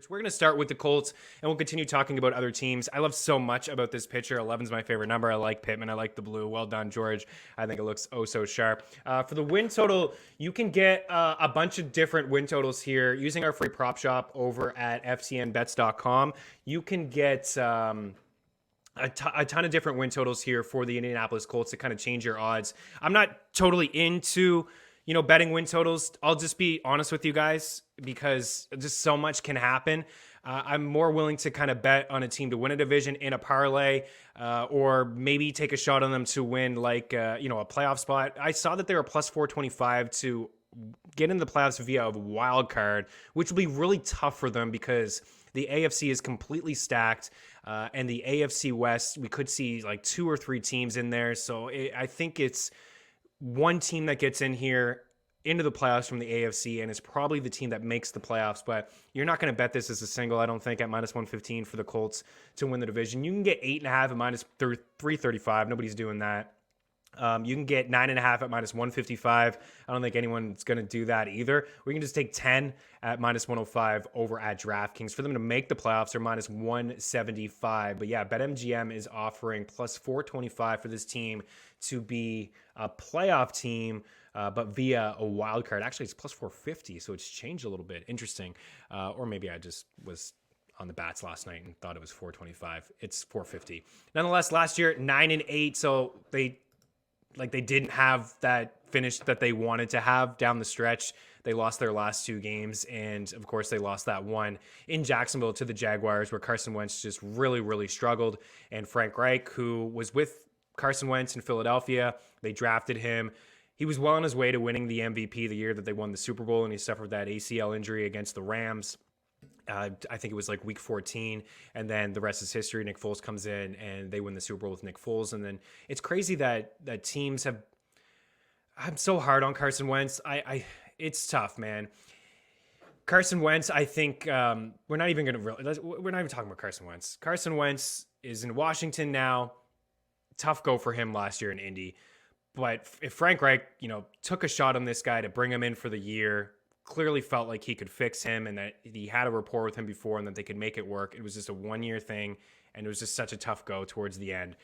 We're going to start with the Colts, and we'll continue talking about other teams. I love so much about this pitcher. 11's my favorite number. I like Pittman. I like the blue. Well done, George. I think it looks oh so sharp. For the win total, you can get a bunch of different win totals here using our free prop shop over at ftnbets.com. You can get a ton of different win totals here for the Indianapolis Colts to kind of change your odds. I'm not totally into betting win totals. I'll just be honest with you guys because just so much can happen. I'm more willing to kind of bet on a team to win a division in a parlay or maybe take a shot on them to win like, a playoff spot. I saw that they were plus 425 to get into the playoffs via a wild card, which will be really tough for them because the AFC is completely stacked. And the AFC West, we could see like 2 or 3 teams in there. So I think it's one team that gets in here into the playoffs from the AFC, and it's probably the team that makes the playoffs, but you're not going to bet this as a single, I don't think, at minus 115 for the Colts to win the division. You can get 8.5 at minus 335. Nobody's doing that. You can get 9.5 at minus 155. I don't think anyone's going to do that either. We can just take 10 at minus 105 over at DraftKings. For them to make the playoffs, they're minus 175. But yeah, BetMGM is offering plus 425 for this team to be a playoff team, but via a wild card. Actually, it's plus 450, so it's changed a little bit. Interesting. Or maybe I just was on the bats last night and thought it was 425. It's 450. Nonetheless, last year, 9-8, so they didn't have that finish that they wanted to have down the stretch. They lost their last 2 games, and of course they lost that one in Jacksonville to the Jaguars where Carson Wentz just really, really struggled. And Frank Reich, who was with Carson Wentz in Philadelphia, they drafted him. He was well on his way to winning the MVP the year that they won the Super Bowl, and he suffered that ACL injury against the Rams. I think it was like week 14, and then the rest is history. Nick Foles comes in, and they win the Super Bowl with Nick Foles. And then it's crazy that teams have. I'm so hard on Carson Wentz. It's tough, man. Carson Wentz, I think we're not even talking about Carson Wentz. Carson Wentz is in Washington now. Tough go for him last year in Indy, but if Frank Reich, took a shot on this guy to bring him in for the year. Clearly felt like he could fix him and that he had a rapport with him before and that they could make it work. It was just a 1-year thing, and it was just such a tough go towards the end.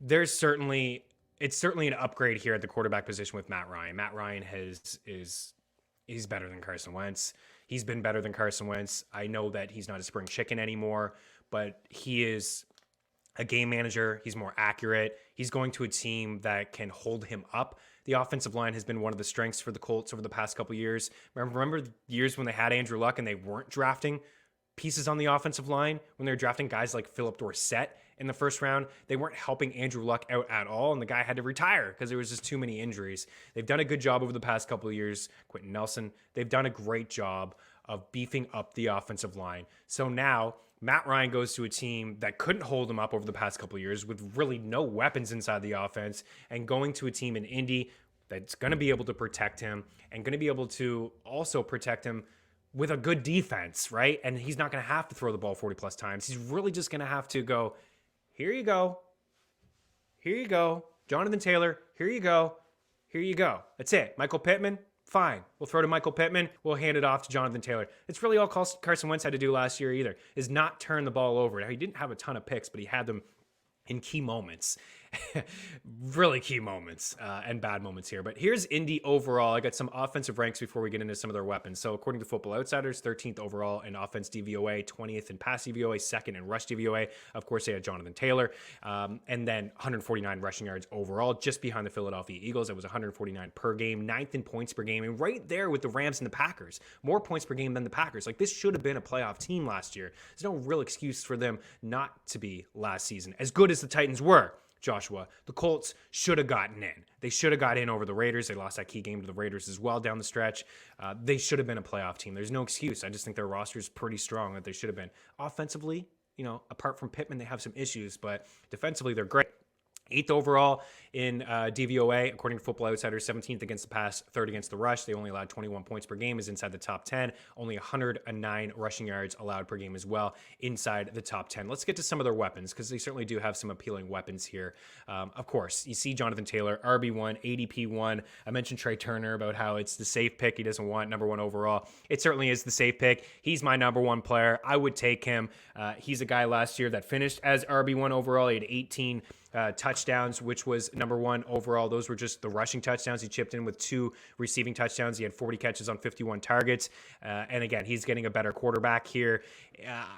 It's certainly an upgrade here at the quarterback position with Matt Ryan. Matt Ryan he's better than Carson Wentz. He's been better than Carson Wentz. I know that he's not a spring chicken anymore, but he is a game manager. He's more accurate. He's going to a team that can hold him up. The offensive line has been one of the strengths for the Colts over the past couple years. Remember the years when they had Andrew Luck and they weren't drafting pieces on the offensive line? When they were drafting guys like Philip Dorsett in the first round, they weren't helping Andrew Luck out at all, and the guy had to retire because there was just too many injuries. They've done a good job over the past couple of years. Quentin Nelson, they've done a great job of beefing up the offensive line. So now Matt Ryan goes to a team that couldn't hold him up over the past couple of years with really no weapons inside the offense, and going to a team in Indy that's going to be able to protect him and going to be able to also protect him with a good defense, right? And he's not going to have to throw the ball 40 plus times. He's really just going to have to go, here you go. Here you go. Jonathan Taylor, here you go. Here you go. That's it. Michael Pittman, fine. We'll throw to Michael Pittman. We'll hand it off to Jonathan Taylor. It's really all Carson Wentz had to do last year either, is not turn the ball over. Now, he didn't have a ton of picks, but he had them in key moments. Really key moments and bad moments here. But here's Indy overall. I got some offensive ranks before we get into some of their weapons. So according to Football Outsiders, 13th overall in offense DVOA, 20th in pass DVOA, 2nd in rush DVOA. Of course, they had Jonathan Taylor. And then 149 rushing yards overall, just behind the Philadelphia Eagles. It was 149 per game, 9th in points per game, and right there with the Rams and the Packers. More points per game than the Packers. Like, this should have been a playoff team last year. There's no real excuse for them not to be last season. As good as the Titans were, Joshua, the Colts should have gotten in. They should have got in over the Raiders. They lost that key game to the Raiders as well down the stretch. They should have been a playoff team. There's no excuse. I just think their roster is pretty strong that they should have been. Offensively, apart from Pittman, they have some issues, but defensively, they're great. 8th overall in DVOA, according to Football Outsiders, 17th against the pass, 3rd against the rush. They only allowed 21 points per game, is inside the top 10. Only 109 rushing yards allowed per game as well, inside the top 10. Let's get to some of their weapons, because they certainly do have some appealing weapons here. Of course, you see Jonathan Taylor, RB1, ADP1. I mentioned Trey Turner about how it's the safe pick. He doesn't want number 1 overall. It certainly is the safe pick. He's my number 1 player. I would take him. He's a guy last year that finished as RB1 overall. He had 18 touchdowns, which was number 1 overall. Those were just the rushing touchdowns. He chipped in with 2 receiving touchdowns. He had 40 catches on 51 targets. And again, he's getting a better quarterback here.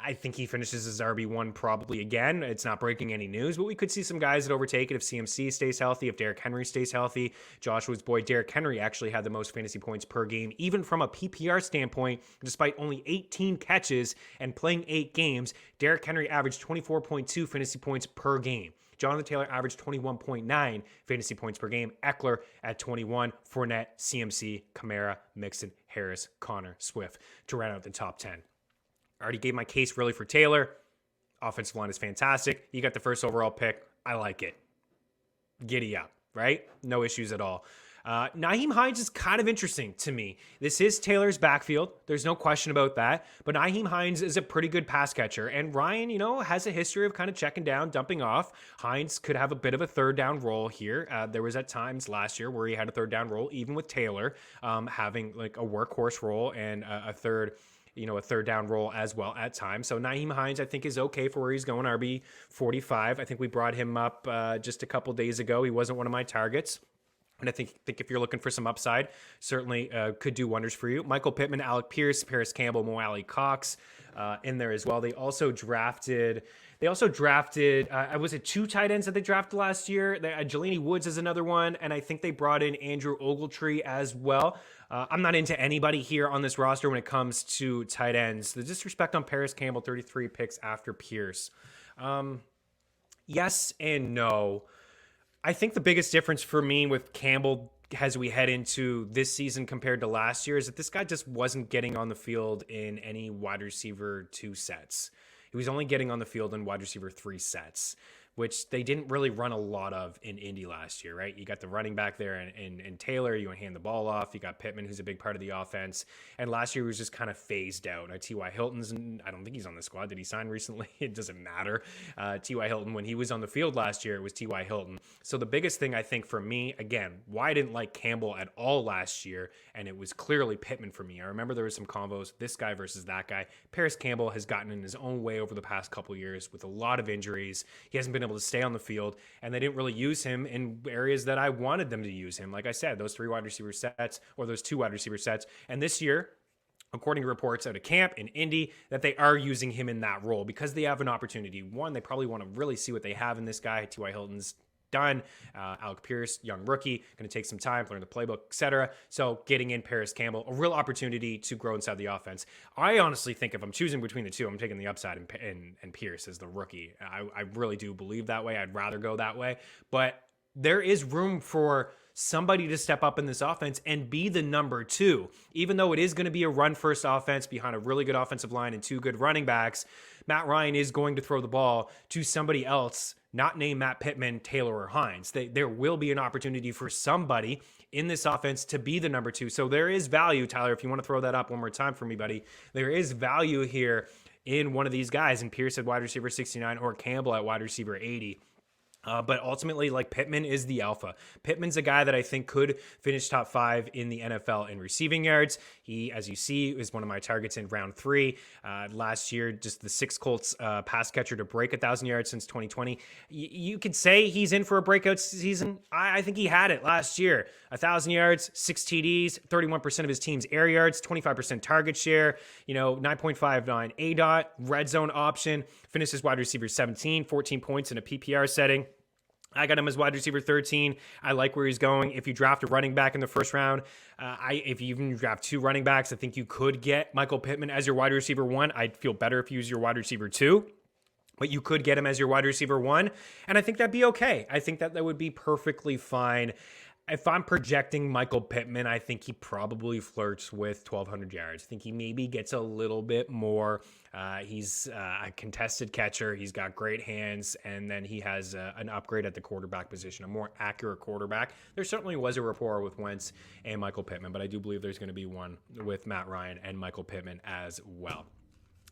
I think he finishes as RB1 probably again. It's not breaking any news, but we could see some guys that overtake it if CMC stays healthy, if Derrick Henry stays healthy. Joshua's boy Derrick Henry actually had the most fantasy points per game, even from a PPR standpoint, despite only 18 catches and playing 8 games. Derrick Henry averaged 24.2 fantasy points per game. Jonathan Taylor averaged 21.9 fantasy points per game. Eckler at 21. Fournette, CMC, Kamara, Mixon, Harris, Connor, Swift to round out the top 10. I already gave my case really for Taylor. Offensive line is fantastic. You got the first overall pick. I like it. Giddy up, right? No issues at all. Nahim Heinz is kind of interesting to me. This is Taylor's backfield. There's no question about that. But Nahim Heinz is a pretty good pass catcher. And Ryan, has a history of kind of checking down, dumping off. Heinz could have a bit of a third down role here. There was at times last year where he had a third down role, even with Taylor having like a workhorse role and a third down role as well at times. So Nahim Heinz, I think, is okay for where he's going, RB 45. I think we brought him up just a couple days ago. He wasn't one of my targets. And I think if you're looking for some upside, certainly could do wonders for you. Michael Pittman, Alec Pierce, Parris Campbel, Mo Alley Cox in there as well. They also drafted, was it 2 tight ends that they drafted last year? Jelani Woods is another one. And I think they brought in Andrew Ogletree as well. I'm not into anybody here on this roster when it comes to tight ends. The disrespect on Parris Campbell, 33 picks after Pierce. Yes and no. I think the biggest difference for me with Campbell as we head into this season compared to last year is that this guy just wasn't getting on the field in any wide receiver 2 sets. He was only getting on the field in wide receiver 3 sets, which they didn't really run a lot of in Indy last year, right? You got the running back there and Taylor, you hand the ball off. You got Pittman, who's a big part of the offense. And last year he was just kind of phased out. T.Y. Hilton's, I don't think he's on the squad. Did he sign recently? It doesn't matter. T.Y. Hilton, when he was on the field last year, it was T.Y. Hilton. So the biggest thing I think for me, again, why I didn't like Campbell at all last year, and it was clearly Pittman for me. I remember there was some combos, this guy versus that guy. Parris Campbell has gotten in his own way over the past couple years with a lot of injuries. He hasn't been able to stay on the field, and they didn't really use him in areas that I wanted them to use him. Like I said, those 3 wide receiver sets or those 2 wide receiver sets. And this year, according to reports out of camp in Indy, that they are using him in that role because they have an opportunity. One, they probably want to really see what they have in this guy. T.Y. Hilton's done. Alec Pierce, young rookie, going to take some time, learn the playbook, etc. So getting in Parris Campbell, a real opportunity to grow inside the offense. I honestly think if I'm choosing between the 2, I'm taking the upside and Pierce as the rookie. I really do believe that way. I'd rather go that way. But there is room for somebody to step up in this offense and be the number 2. Even though it is going to be a run-first offense behind a really good offensive line and 2 good running backs, Matt Ryan is going to throw the ball to somebody else, not named Matt Pittman, Taylor, or Hines. There will be an opportunity for somebody in this offense to be the number 2. So there is value, Tyler, if you want to throw that up one more time for me, buddy. There is value here in one of these guys, and Pierce at wide receiver 69 or Campbell at wide receiver 80. But ultimately, like, Pittman is the alpha. Pittman's a guy that I think could finish top 5 in the NFL in receiving yards. He, as you see, is one of my targets in round 3. Last year, just the 6th Colts pass catcher to break 1,000 yards since 2020. You could say he's in for a breakout season. I think he had it last year. 1,000 yards, 6 TDs, 31% of his team's air yards, 25% target share, 9.59 ADOT, red zone option, finishes wide receiver 17, 14 points in a PPR setting. I got him as wide receiver 13. I like where he's going. If you draft a running back in the first round, if you even draft 2 running backs, I think you could get Michael Pittman as your wide receiver 1. I'd feel better if you use your wide receiver 2. But you could get him as your wide receiver 1. And I think that'd be okay. I think that would be perfectly fine. If I'm projecting Michael Pittman, I think he probably flirts with 1,200 yards. I think he maybe gets a little bit more. He's a contested catcher. He's got great hands, and then he has an upgrade at the quarterback position, a more accurate quarterback. There certainly was a rapport with Wentz and Michael Pittman, but I do believe there's going to be one with Matt Ryan and Michael Pittman as well.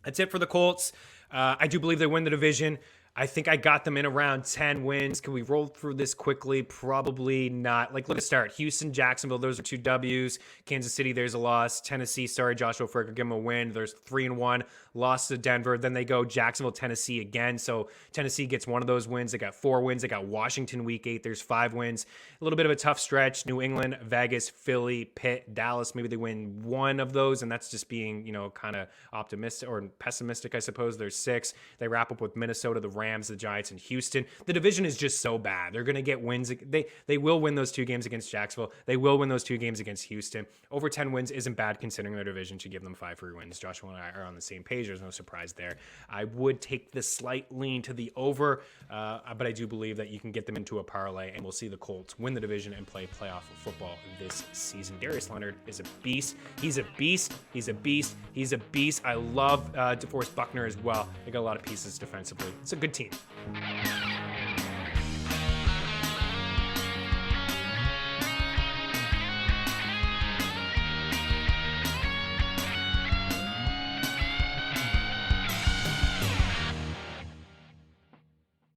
That's it for the Colts. I do believe they win the division. I think I got them in around 10 wins. Can we roll through this quickly? Probably not. Like, look at the start. Houston, Jacksonville, those are 2 W's. Kansas City, there's a loss. Tennessee, sorry, Joshua Fricker, give them a win. There's 3-1. Lost to Denver. Then they go Jacksonville, Tennessee again. So Tennessee gets one of those wins. They got 4 wins. They got Washington week 8. There's 5 wins. A little bit of a tough stretch. New England, Vegas, Philly, Pitt, Dallas. Maybe they win 1 of those, and that's just being, kind of optimistic or pessimistic, I suppose. There's 6. They wrap up with Minnesota, the Rams, the Giants, and Houston. The division is just so bad. They're going to get wins. They will win those 2 games against Jacksonville. They will win those 2 games against Houston. Over 10 wins isn't bad considering their division should give them 5 free wins. Joshua and I are on the same page. There's no surprise there. I would take the slight lean to the over, but I do believe that you can get them into a parlay, and we'll see the Colts win the division and play playoff football this season. Darius Leonard is a beast. He's a beast. He's a beast. He's a beast. I love DeForest Buckner as well. They got a lot of pieces defensively. It's a good team.